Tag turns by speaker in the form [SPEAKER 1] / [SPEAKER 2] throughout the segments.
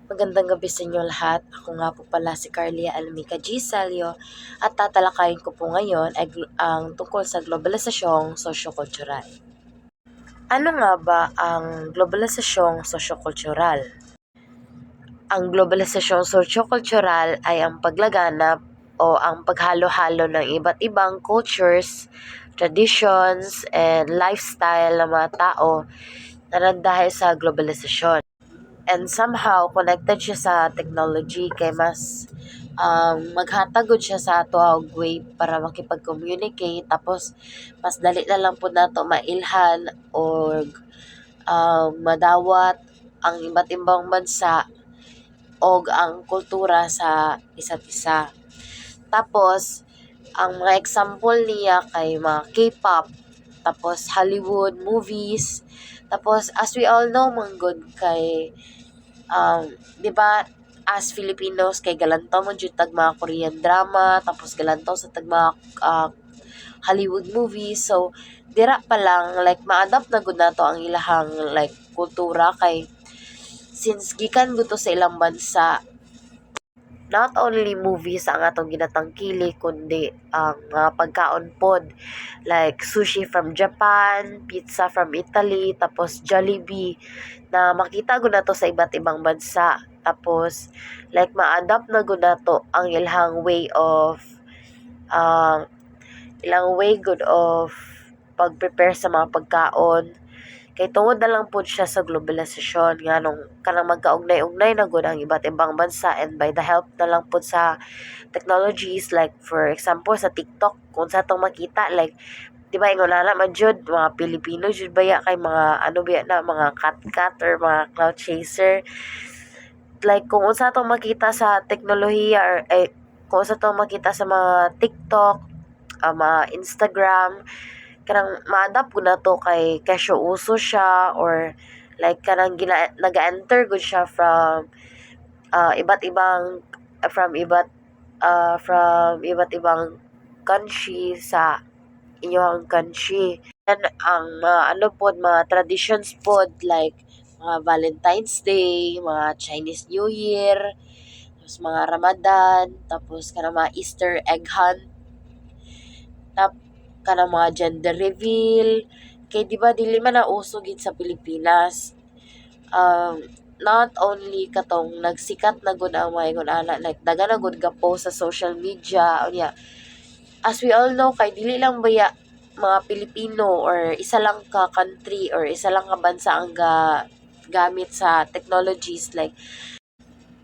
[SPEAKER 1] Magandang gabi sa inyo lahat. Ako nga po pala si Carlia Almica G. Salio at tatalakayin ko po ngayon ay ang tungkol sa globalisasyong sosyo-kultural. Ano nga ba ang globalisasyong sosyo-kultural? Ang globalisasyong sosyo-kultural ay ang paglaganap o ang paghalo-halo ng iba't ibang cultures, traditions, and lifestyle ng mga tao na dahil sa globalisasyon. And somehow connected siya sa technology kay mas maghatagod siya sa ato og way para makipag-communicate, tapos mas dali na lang po nato mailhan or madawat ang iba't ibang bansa og ang kultura sa isa't isa. Tapos ang mga example niya kay mga K-pop, tapos Hollywood movies, tapos as we all know manggod kay di ba, as Filipinos kay galantaw mo jud tag mga Korean drama, tapos galantaw sa tag mga Hollywood movies. So dira pa lang like ma-adapt na gud nato ang ilahang like kultura kay since gikan gud to sa ilang bansa, not only movies ang atong ginatangkili kundi ang mga pagkaon pod like sushi from Japan, pizza from Italy, tapos Jollibee na makita gud nato sa iba't ibang bansa. Tapos like ma-adapt na gud nato ang ilang way good of pag-prepare sa mga pagkaon. Kay tungod na lang po siya sa globalisasyon nga nung kanang magkaugnay-ugnay na gud ang iba't ibang bansa, and by the help na lang po sa technologies like for example sa TikTok kung sa atong makita like di ba ingon na man jud mga Pilipino jud baya kay mga ano ba na mga cat or mga cloud chaser, like kung unsa atong makita sa teknolohiya or kung unsa atong makita sa mga TikTok, mga Instagram, kanang ma-adapt ko na to kay kesyo uso siya or like kanang naga-enter gud siya from iba't ibang from iba't ibang country sa inyong country. And ang ano pod mga traditions pod like mga Valentine's Day, mga Chinese New Year, tapos mga Ramadan, tapos kanang mga Easter egg hunt, kanang mga gender reveal. Kay di ba dili man na uso gid sa Pilipinas. Not only katong nagsikat na gud ang mga ingon ana like daga na gud gapo sa social media unya. As we all know kay dili lang baya mga Pilipino or isa lang ka country or isa lang ka bansa ang gamit sa technologies like,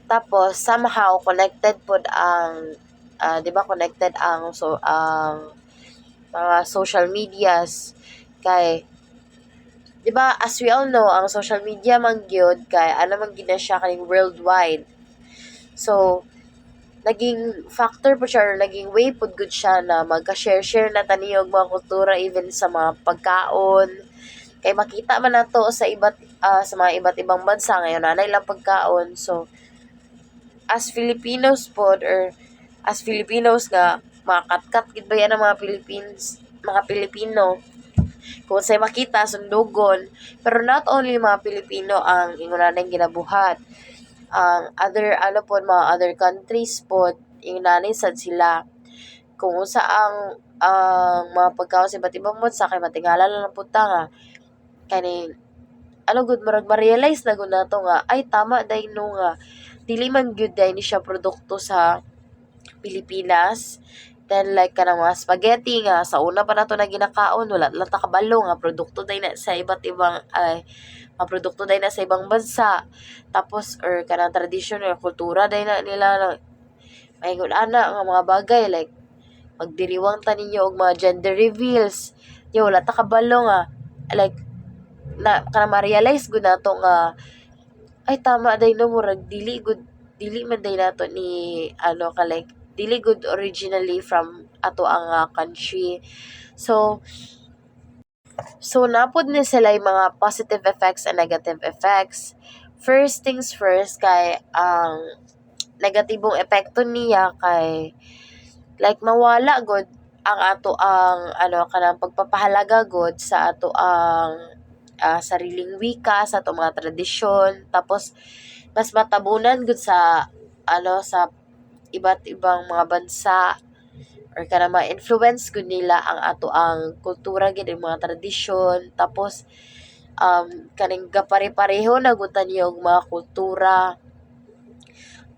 [SPEAKER 1] tapos somehow connected pod ang di ba connected ang mga social medias kay di ba as we all know ang social media man gyud kay ano man gid na siya kaning worldwide. So naging factor po siya or naging way po good siya na magka-share na taniyog mga kultura even sa mga pagkaon. Kay makita man nato sa sa mga iba't ibang bansa ngayon na ilang pagkaon. So as Filipinos pod or as Filipinos nga makatkat gid ba yan ang mga Pilipino kung say makita sundugon, pero not only mga Pilipino ang ingunanay ginabuhat, ang other ano po mga other countries po ingunanay sad sila kung unsa ang mga pagkaon sa iba't ibang bansa kay matingala lang po ta nga kani ano gud marag ma-realize na gud nato nga ay tama day no nga dili man gyud day ni siya produkto sa Pilipinas. Then like kanang mga spaghetti nga sa una pa nato na ginakaon wala lang ta kabalo nga produkto day na sa iba't ibang mga produkto day na sa ibang bansa. Tapos or kanang tradition or kultura day na nila mahingon ana nga mga bagay like magdiriwang ta ninyo og mga gender reveals. Yo wala ta kabalo nga like na kanang ma-realize gud nato nga ay tama day no murag dili man day nato ni ano ka like dili good originally from ato ang country. So napod ni sila yung mga positive effects and negative effects. First things first kay ang negatibong epekto niya kay like mawala god ang ato ang ano kanang pagpapahalaga god sa ato ang sariling wika, sa ato mga tradisyon. Tapos mas matabunan gud sa sa iba't ibang mga bansa or kanang ma-influence gud nila ang ato ang kultura gid ang mga tradisyon. Tapos kaning gapare-pareho na gud ta niyo og mga kultura.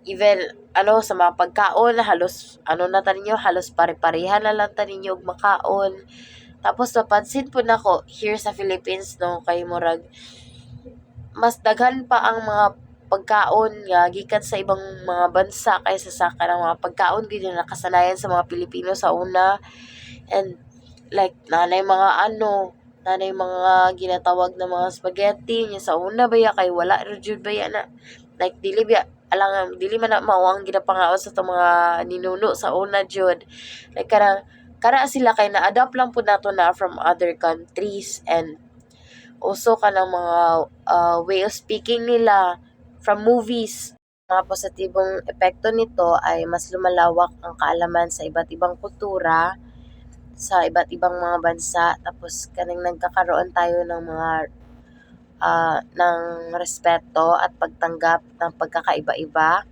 [SPEAKER 1] Even sa mga pagkaon halos na ta ninyo, halos pare-pareha na lang ta ninyo og makaon. Tapos napansin po nako here sa Philippines no kay murag mas daghan pa ang mga pagkaon nga gikan sa ibang mga bansa kaysa sa kanang mga pagkaon gid na nakasanayan sa mga Pilipino sa una. And like nanay mga ginatawag na mga spaghetti nya sa una baya kay wala ra jud baya na like dili man na mao ang ginapangaon sa itong mga ninuno sa una jud. Like kana sila kay na-adapt lang pud nato na from other countries. And also kanang mga way of speaking nila from movies. Mga positibong epekto nito ay mas lumalawak ang kaalaman sa iba't ibang kultura, sa iba't ibang mga bansa. Tapos kaning nagkakaroon tayo ng mga ng respeto at pagtanggap ng pagkakaiba-iba.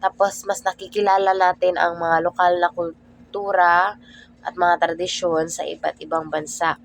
[SPEAKER 1] Tapos mas nakikilala natin ang mga lokal na kultura at mga tradisyon sa iba't ibang bansa.